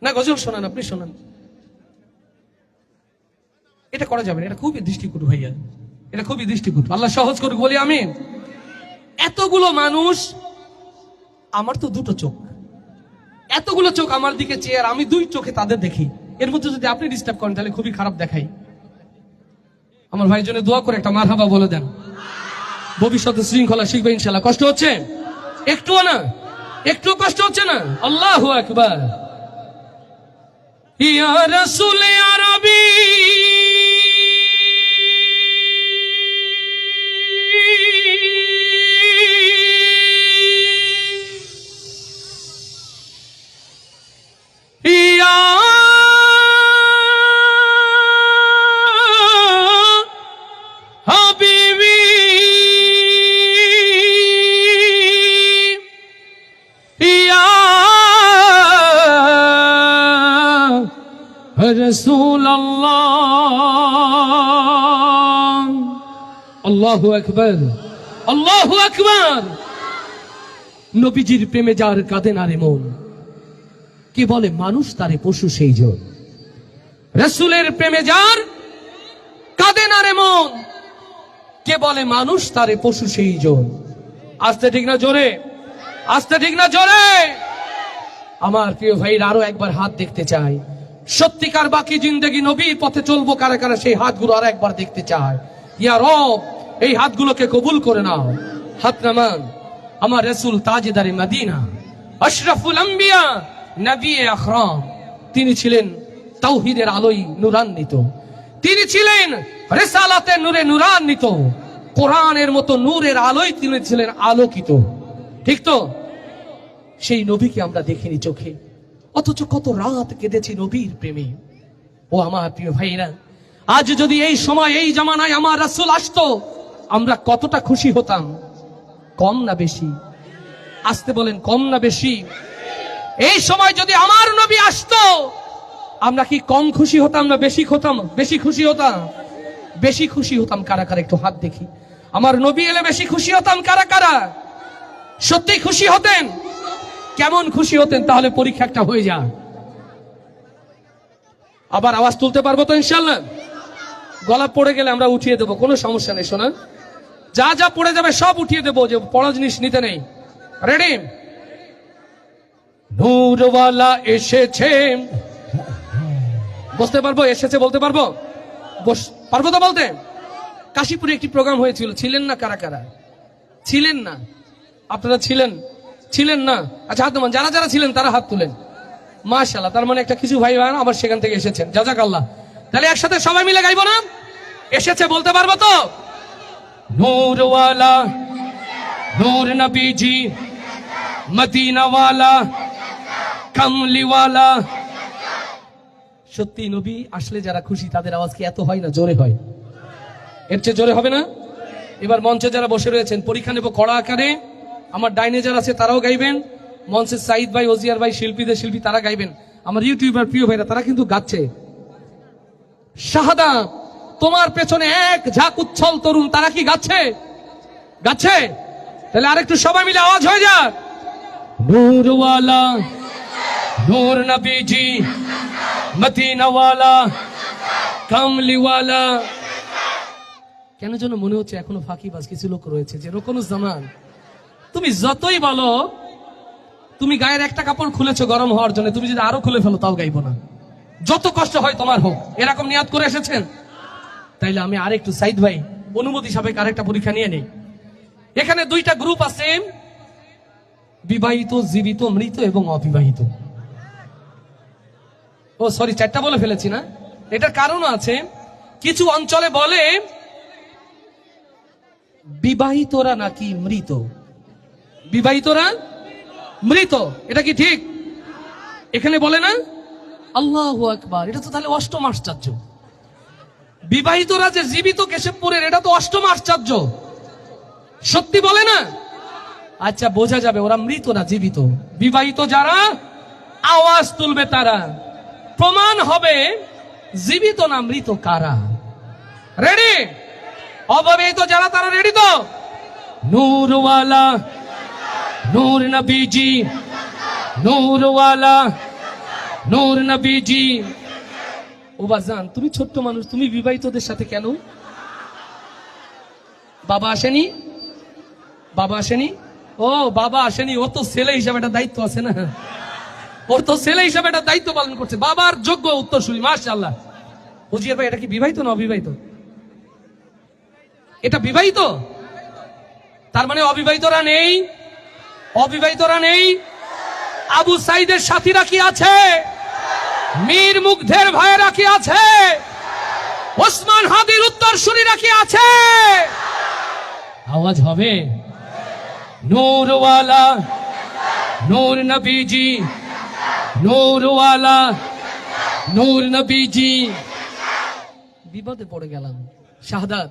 না, গজল শোনান, আপনি শোনান। এটা করা যাবে না, এটা খুবই দৃষ্টিকটু ভাইয়া, এটা খুবই দৃষ্টিকটু। আল্লাহ সহজ করুক বলি আমি। এতগুলো মানুষ, আমার তো দুটো চোখ, এতগুলো চোখ আমার দিকে চেয়ে, আর আমি দুই চোখে তাদের দেখি। এর মধ্যে যদি আপনি ডিস্টার্ব করেন তাহলে খুবই খারাপ দেখাই। আমার ভাইয়ের জন্য দোয়া করে একটা মারহাবা বলে দেন। ভবিষ্যতে শৃঙ্খলা শিখবে ইনশাআল্লাহ। কষ্ট হচ্ছে? একটুও না, একটু কষ্ট হচ্ছে না? আল্লাহু আকবার। ইয়া রাসূল ইয়া রাবী, ইয়া হাবিবী, ইয়া রাসূলুল্লাহ, আল্লাহু আকবার, আল্লাহু আকবার। নবীজির প্রেমে যার কাঁদে না রে মন, কি বলে মানুষ তারে পশু সেই জন। রাসূলের প্রেমে যার কাঁদে না রে মন, কে বলে মানুষ তারে পশু সেই জন। আস্তে ঠিক না জোরে, আস্তে ঠিক না জোরে। আমার প্রিয় ভাইরা আরো একবার হাত দেখতে চাই। সত্যিকার বাকি জিন্দেগি নবীর পথে চলবো কারা কারা, সেই হাতগুলো আর একবার দেখতে চাই। ইয়া রব, এই হাতগুলোকে কবুল করে নাও। হাত নামান। আমার রাসূল তাজদারে মদিনা, আশরাফুল আম্বিয়া, নবী আকরাম। তিনি ছিলেন তাওহীদের আলোয় নূরান্বিত, তিনি ছিলেন রিসালাতের নূরে নূরান্বিত, কোরআনের মতো নূরের আলোয় তিনি ছিলেন আলোকিত। ঠিক তো? সেই নবীকে আমরা দেখিনি চোখে, অথচ কত রাত কেঁদেছি নবীর প্রেমে। ও আমার প্রিয় ভাইরা, আজ যদি এই সময় এই জামানায় আমার রাসূল আসতো, আমরা কতটা খুশি হতাম? কম না বেশি? আসতে বলেন, কম না বেশি? এই সময় যদি আমার নবী আসতো, আমরা কি কম খুশি হতাম না বেশি হতাম? বেশি খুশি হতাম। বেশি খুশি হতাম কারা কারা? একটু হাত দেখি। আমার নবী এলে বেশি খুশি হতাম কারা কারা? সত্যি খুশি হতেন? কেমন খুশি হতেন? তাহলে পরীক্ষা একটা হয়ে যা। আবার আওয়াজ তুলতে পারবো তো ইনশাআল্লাহ? গলা পড়ে গেলে আমরা উঠিয়ে দেবো, কোনো সমস্যা নেই। শোনা, যা যা পড়ে যাবে সব উঠিয়ে দেবো, যে পড়া জিনিস নিতে নেই। রেডি? নূরওয়ালা এসেছে, বুঝতে পারবো? এসেছে বলতে পারবো? পারবো তো বলতে? কাশীপুরে একটি প্রোগ্রাম হয়েছিল, ছিলেন না কারা কারা? ছিলেন না? আপনারা ছিলেন? ছিলেন না? আচ্ছা হাত নামান, যারা যারা ছিলেন তারা হাত তুলেন। মাশাআল্লাহ, তার মানে একটা কিছু ভাই ভাই আবার সেখান থেকে এসেছেন, জাযাকাল্লাহ। তাহলে একসাথে সবাই মিলে গাইবো না? এসেছে বলতে পারবো তো? নূরওয়ালা, নূর নবীজি, মদিনাওয়ালা, কামলিওয়ালা। সত্যি নবী আসলে যারা খুশি তাদের আওয়াজ কি এত হয় না? জোরে হয়। এর চেয়ে জোরে হবে না? এবার মঞ্চে যারা বসে রয়েছেন পরীক্ষা নেব কড়া আকারে। আমার ডাইনে যারা আছে তারাও গাইবেন, মঞ্চে সাইদ ভাই, ওজিয়ার ভাই, শিল্পীদের শিল্পী তারা গাইবেন। আমার ইউটিউবার প্রিয় ভাইরা তারা কিন্তু গাচ্ছে। শাহাদা, তোমার পেছনে এক ঝাঁক উচ্ছল তরুণ, তারা কি গাচ্ছে? গাচ্ছে? তাহলে আরেকটু সবাই মিলে আওয়াজ হয়ে যাক। নূরওয়ালা, নূর নবীজি, মদিনাওয়ালা, কামলিওয়ালা। কেন যেন মনে হচ্ছে এখনো ফাঁকিবাজ কিছু লোক রয়েছে, যে রোকনুজ্জামান তুমি যতই বলো, তুমি গায়ের একটা কাপড় খুলেছো গরম হওয়ার জন্য, তুমি যদি আরো খুলে ফেলো তাও গাইবো না, যত কষ্ট হয় তোমার হোক। এরকম নিয়াত করে এসেছেন? তাইলে আমি আরেকটু সাইদ ভাই অনুমতি সাপেক্ষে আরেকটা পরীক্ষা নিয়ে নেই। এখানে দুইটা গ্রুপ আছে, বিবাহিত, জীবিত, মৃত এবং অবিবাহিত। ও সরি, চারটা বলে ফেলেছি না? এটার কারণ আছে। কিছু অঞ্চলে বলে বিবাহিতরা নাকি মৃত, বিবাহিতরা মৃত। এটা কি ঠিক? এখানে বলে না? আল্লাহু আকবার, এটা তো তাহলে অষ্টম আশ্চর্য। বিবাহিতরা যে জীবিত কেশবপুরের, এটা তো অষ্টম আশ্চর্য। সত্যি বলে না? আচ্ছা, বোঝা যাবে ওরা মৃত না জীবিত। বিবাহিত যারা আওয়াজ তুলবে তারা প্রমাণ হবে জীবিত না মৃত কারা। রেডি? অবিবাহিত যারা তারা রেডি তো? নূরওয়ালা, নূর নবীজি, নূরওয়ালা, নূর নবীজি। ও বাজান, তুমি ছোট্ট মানুষ, তুমি বিবাহিতদের সাথে কেন? বাবা আসেনি? বাবা আসেনি? ও বাবা আসেনি, ও তো ছেলে হিসাবে একটা দায়িত্ব আছে না? ওর তো ছেলে হিসাবে একটা দায়িত্ব পালন করছে, বাবার যোগ্য উত্তরসূরি। মাশাআল্লাহ। হুজিয়ার ভাই, এটা কি বিবাহিত না অবিবাহিত? এটা বিবাহিত, তার মানে অবিবাহিতরা নেই। অবিবাহিতরা নেই। আবু সাইদের সাথীরা কি আছে? মীর মুগ্ধের ভাইয়েরা কি আছে? ওসমান হাদির উত্তরসূরিরা কি আছে? আওয়াজ হবে। নূরওয়ালা, নূর নবীজি, নূরওয়ালা, নূর নবীজি। বিপদে পড়ে গেলাম। শাহাদাত,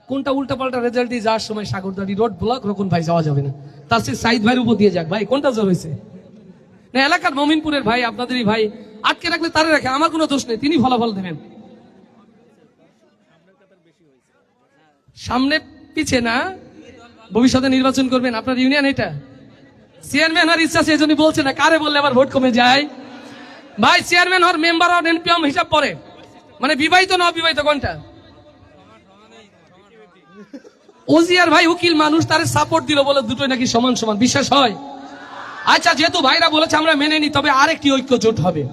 কোনটা উল্টা পাল্টা রেজাল্ট দিয়ে যাওয়ার সময় সাগরদাড়ি রোড ব্লক, রকম ভাই যাওয়া যাবে না। তার সে সাইদ ভাইয়ের উপর দিয়ে যাক। ভাই কোনটা জোর হয়েছে? না এলাকার মমিনপুরের ভাই, আপনাদেরই ভাই, আটকে রাখলে তারে রাখে, আমার কোনো দোষ নেই, তিনি ফলাফল দেবেন। সামনে পিছে না, ভবিষ্যতে নির্বাচন করবেন, আপনার ইউনিয়ন এটা চেয়ারম্যান হওয়ার ইচ্ছা আছে, এজন্য বলছে না, কারে বললে আবার ভোট কমে যায়। ভাই চেয়ারম্যান হওয়ার মেম্বার হওয়ার এনপিএম হিসাব পড়ে, মানে বিবাহিত না অবিবাহিত কোনটা? ওজি আর ভাই উকিল মানুষ, তারে সাপোর্ট দিল বলে দুটোই নাকি সমান সমান, বিশ্বাস হয়? আচ্ছা, যেহেতু ভাইরা বলেছে আমরা মেনে নি, তবে আরেকটি ঐক্য জোট হবে,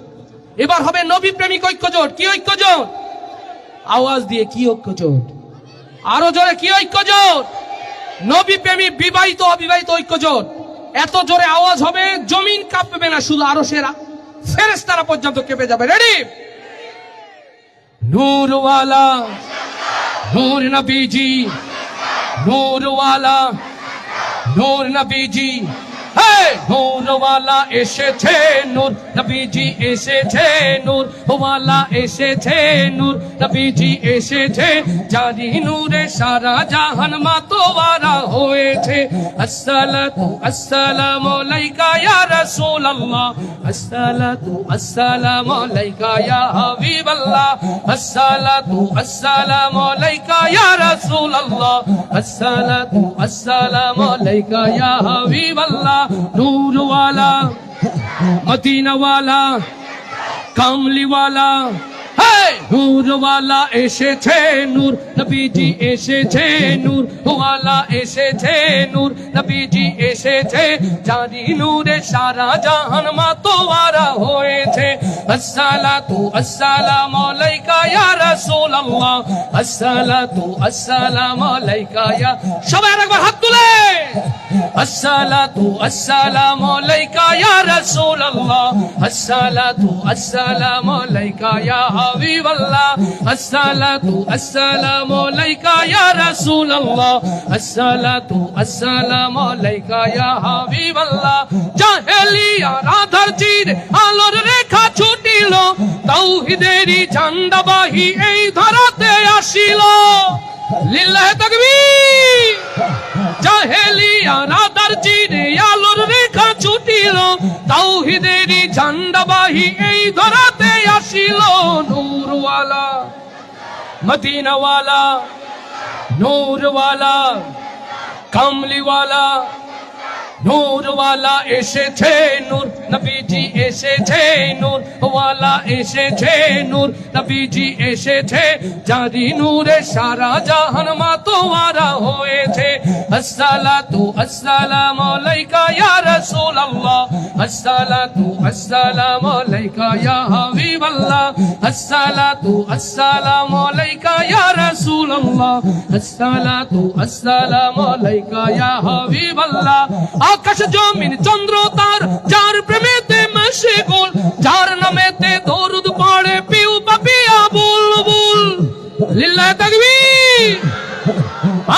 এবার হবে নবী প্রেমিক ঐক্য জোট। কি ঐক্য জোট? আওয়াজ দিয়ে কি ঐক্য জোট? আরো জোরে কি ঐক্য জোট? নবী প্রেমিক বিবাহিত অবিবাহিত ঐক্য জোট। এত জোরে আওয়াজ হবে জমিন কাঁপবে না, শুধু আরো সেরা ফেরেশতারা পর্যন্ত কেঁপে যাবে। রেডি? নূরওয়ালা নূর নবীজি, নূরওয়ালা নূর নবীজি, হে নূরওয়ালা এসেছে, নূর নবীজি এসেছে, নূরওয়ালা এসেছে, নূর নবীজি এসেছে, জানি নূরে সারা জাহান মাতোয়ারা হয়েছে। আসসালাতু আসসালামু আলাইকা ইয়া রাসূলুল্লাহ, আসসালাতু আসসালামু আলাইকা ইয়া হাবিবাল্লাহ, আসসালাতু আসসালামু আলাইকা ইয়া রাসূলুল্লাহ, আসসালাতু আসসালামু আলাইকা ইয়া হাবিবাল্লাহ। নূরওয়ালা মদিনাওয়ালা কামলিওয়ালা, হে নূরওয়ালা এসেছে, নূর নবীজি এসেছে, নূরওয়ালা এসেছে, নূর নবীজি এসেছে, জানি নূরে সারা জাহান মাতোয়ারা হয়েছে। আসসালাতু আসসালামু আলাইকা ইয়া রাসূলুল্লাহ, আসসালাতু আসসালামু আলাইকা ইয়া, সবাই একবার হাত তুলে, আসসালাতু আসসালামু আলাইকা ইয়া রাসূলুল্লাহ, আসসালাতু আসসালামু আলাইকা ইয়া হাবিবাল্লাহ, আসসালাতু আসসালামু আলাইকা ইয়া রাসূলুল্লাহ, আসসালাতু আসসালামু আলাইকা ইয়া হাবিবাল্লাহ। জাহেলিয়া রাধার চিরে আলোর রেখা ছুটিল, তাওহীদেরই ঝান্ডাবাহী এই ধরাতে আসিল। লিল্লাহে তাকবীর। জাহেলিয়া রাধার চিরে আলোর রেখা ছুটিল, তাওহীদেরই ঝান্ডাবাহী এই ধরাতে আসিল। নূরওয়ালা মদিনাওয়ালা, নূরওয়ালা কামলিওয়ালা, নূরওয়ালা এসেছে, নূর নবীজি এসেছে, নূরওয়ালা এসেছে, নূর নবীজি এসেছে, জানি নূরে সারা জাহান মাতোয়ারা হয়েছে। আসসালাতু আসসালামু আলাইকা ইয়া রাসূলুল্লাহ, আসসালাতু আসসালামু আলাইকা ইয়া হাবিবাল্লাহ, আসসালাতু আসসালামু আলাইকা ইয়া রাসূলুল্লাহ, আসসালাতু আসসালামু আলাইকা ইয়া হাবিবাল্লাহ। আকাশ জমিন চন্দ্র তার, যার প্রেমেতে মশগুল, যার নামেতে দরুদ পড়ে পিউ পাপিয়া বুলবুল। লিল্লাহে তাকবীর।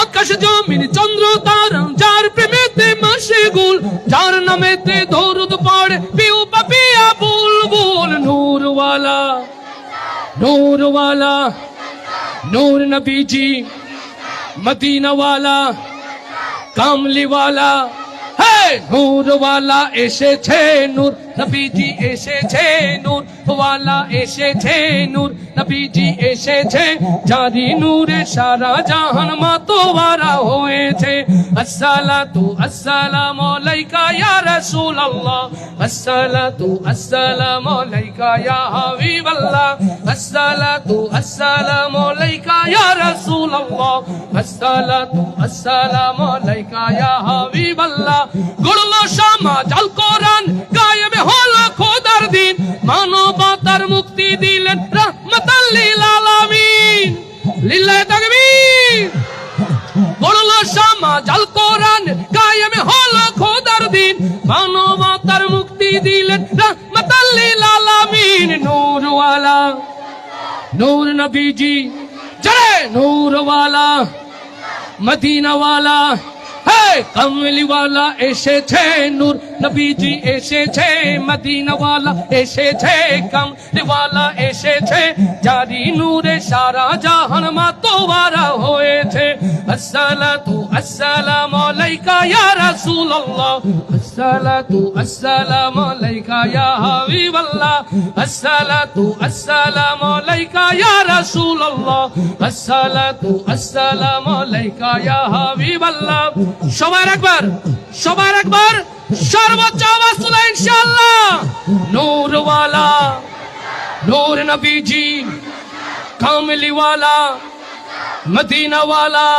আকাশ জমিন চন্দ্র তার, যার প্রেমেতে মশগুল, যার নামেতে দরুদ পড়ে পিউ পাপিয়া বুলবুল। নূরওয়ালা নূরওয়ালা নূর নবীজি, মদিনাওয়ালা কামলিওয়ালা, হে নূরওয়ালা এসেছে, নূর নবীজি এসেছে, নূরওয়ালা এসেছে, নূর নবীজি এসেছে, জানি নূরে সারা জাহান মাতোয়ারা হয়েছে। আসসালাতু আসসালামু আলাইকা ইয়া রাসূলুল্লাহ, আসসালাতু আসসালামু আলাইকা ইয়া হাবিবাল্লাহ, আসসালাতু আসসালামু আলাইকা ইয়া রাসূলুল্লাহ, আসসালাতু আসসালামু আলাইকা ইয়া হাবিবাল্লাহ। গড়ল সমাজ আল কোরআন, কায়েম হলো খোদার দিন, মানবতার মুক্তি দিলেন রাহমাতাল লিল আলামিন। লিল্লাহে তাকবীর। গড়ল সমাজ আল কোরআন, কায়েম হলো খোদার দিন, মানবতার মুক্তি দিলেন রাহমাতাল লিল আলামিন। নূরওয়ালা নূর নবীজি, জয় নূরওয়ালা মদিনাওয়ালা, হে কামলিওয়ালা এসেছে নূর নবীজি এসেছে মদিনাওয়ালা এসেছে কামলিওয়ালা এসেছে জারি নূরে সারা জাহান মাতোয়ারা হয়েছে আসসালাতু আসসালামু আলাইকা ইয়া রাসূলুল্লাহ আসসালাতু আসসালামু আলাইকা ইয়া হাবিবাল্লাহ আসসালাতু আসসালামু আলাইকা ইয়া রাসূলুল্লাহ আসসালাতু আসসালামু আলাইকা ইয়া হাবিবাল্লাহ সবার একবার সর্বোচ্চ আওয়াজ তুলে ইনশাআল্লাহ নূরওয়ালা নূর নবীজি কামলিওয়ালা মদিনাওয়ালা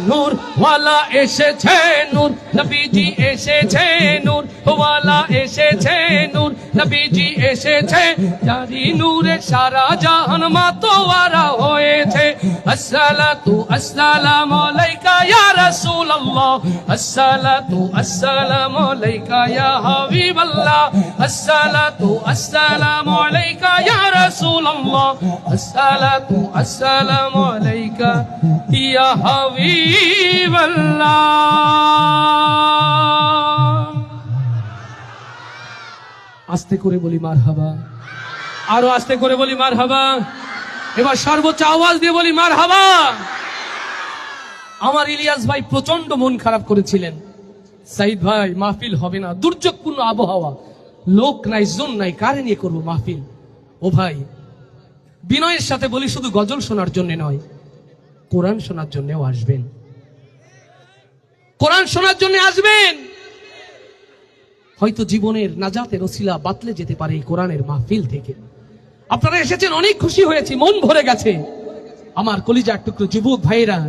নূর ওয়ালা এসেছে নূর নবীজি এসেছে নূর ওয়ালা এসেছে নূর নবীজি এসেছে জারি নূরে সারা জাহান মাতোয়ারা হয়েছে আসসালাতু আসসালামু আলাইকা ইয়া রাসূলুল্লাহ আসসালাতু আসসালামু আলাইকা ইয়া হাবিবাল্লাহ আসসালাতু আসসালামু আলাইকা ইয়া রাসূলুল্লাহ আসসালাতু আসসালামু আলাইকা ইয়া হাবিবাল্লাহ। আস্তে করে বলি মারহাবা, আরো আস্তে করে বলি মারহাবা, এবার সর্বোচ্চ আওয়াজ দিয়ে বলি মারহাবা। আমার ইলিয়াস ভাই প্রচন্ড মন খারাপ করেছিলেন, সাইদ ভাই মাহফিল হবে না, দুর্যোগপূর্ণ আবহাওয়া, লোক নাই জন নাই, কারে নিয়ে করবো মাহফিল। ও ভাই বিনয়ের সাথে বলি, শুধু গজল শোনার জন্য নয়, কোরআন শোনার জন্যও আসবেন, কোরআন শোনার জন্য আসবেন। হয়তো জীবনের নাজাতের ওসিলা বাতলে যেতে পারে এই কোরআনের মাহফিল থেকে। আপনারা এসেছেন, অনেক খুশি হয়েছি, মন ভরে গেছে। আমার কলিজার টুকরো যুবক ভাইরা,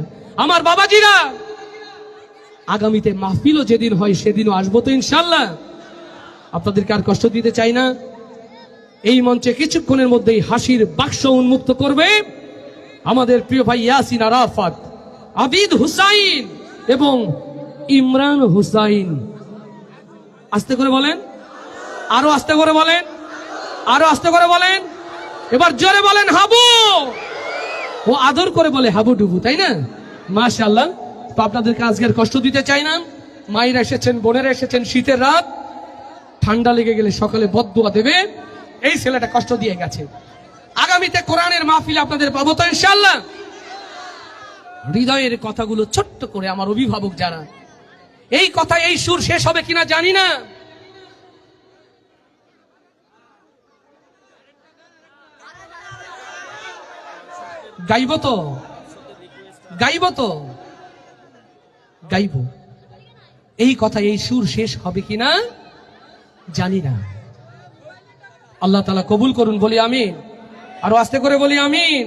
আমার বাবাজিরা, আগামীতে মাহফিলও যেদিন হয় সেদিনও আসবো তো ইনশাআল্লাহ। আপনাদেরকে আর কষ্ট দিতে চাই না। এই মঞ্চে কিছুক্ষণের মধ্যেই হাসির বাক্স উন্মুক্ত করবে আমাদের প্রিয় ভাই ইয়াসিন আরাফাত, আবিদ হুসাইন এবং ইমরান হুসাইন। আস্তে করে বলেন, আরো আস্তে করে বলেন, আরো আস্তে করে বলেন, এবার জোরে বলেন হাবু। ও আদর করে বলে হাবু ডুবু, তাই না? মাশাআল্লাহ। তো আপনাদেরকে আজকের কষ্ট দিতে চাই না। মায়েরা এসেছেন, বোনেরা এসেছেন, শীতের রাত, ঠান্ডা লেগে গেলে সকালে বদদুয়া দেবে। এই ছেলেটা কষ্ট দিয়ে গেছে। আগামীতে কোরআনের মাহফিল আপনাদের পাবো তো ইনশাআল্লাহ। হৃদয়ের কথাগুলো ছোট্ট করে আমার অভিভাবক যারা, এই কথা এই সুর শেষ হবে কিনা জানি না। গাইব তো, গাইব তো, গাইব। এই কথা এই সুর শেষ হবে কিনা জানি না। আল্লাহ তাআলা কবুল করুন, বলি আমিন। আরো আস্তে করে বলি আমিন।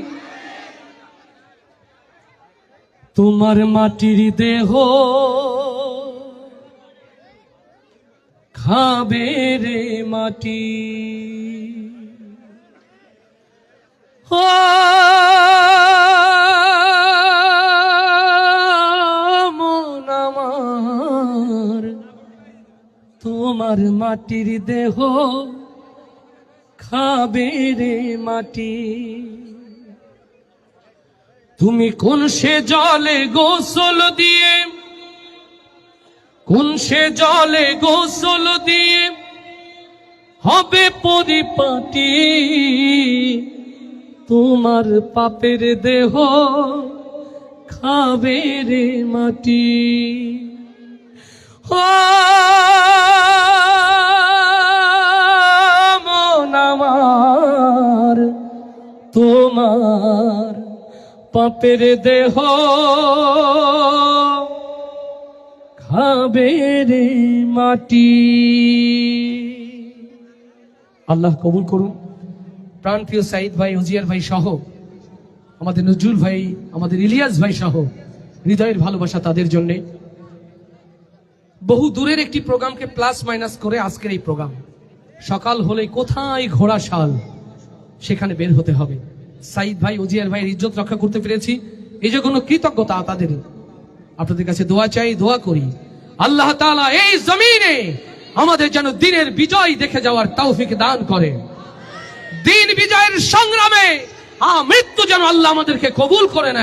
তোমার মাটির দেহ খাবে রে মাটি, ও মন আমার, তোমার মাটির দেহ খাবে রে মাটি। তুমি কোন সে জলে গোসল দিয়ে, কোন সে জলে গোসল দিয়ে হবে পরিপাটি, তোমার পাপের দেহ খাবে রে মাটি। ও মন আমার, তোমার পাপের দেহ খাবে রে মাটি। আল্লাহ কবুল করুন। প্রাণপ্রিয় সাইদ ভাই, উজিয়ার ভাই সহ, আমাদের নজরুল ভাই, আমাদের ইলিয়াস ভাই সহ, হৃদয়ের ভালোবাসা তাদের জন্য। বহু দূরের একটি প্রোগ্রামকে প্লাস মাইনাস করে আজকের এই প্রোগ্রাম। সকাল হলে কোথায় ঘোড়া শাল, সেখানে বের হতে হবে। সাইদ ভাই, উজিয়ার ভাইয়ের ইজ্জত রক্ষা করতে পেরেছি, এই জন্য কৃতজ্ঞতা তাদের। আপনাদের কাছে দোয়া চাই, দোয়া করি আল্লাহ তাআলা এই জমিনে আমাদের যেন দিনের বিজয় দেখে যাওয়ার তৌফিক দান করে। দিন বিজয়ের সংগ্রামে মৃত্যু যেন আল্লাহ আমাদেরকে কবুল করে নেয়।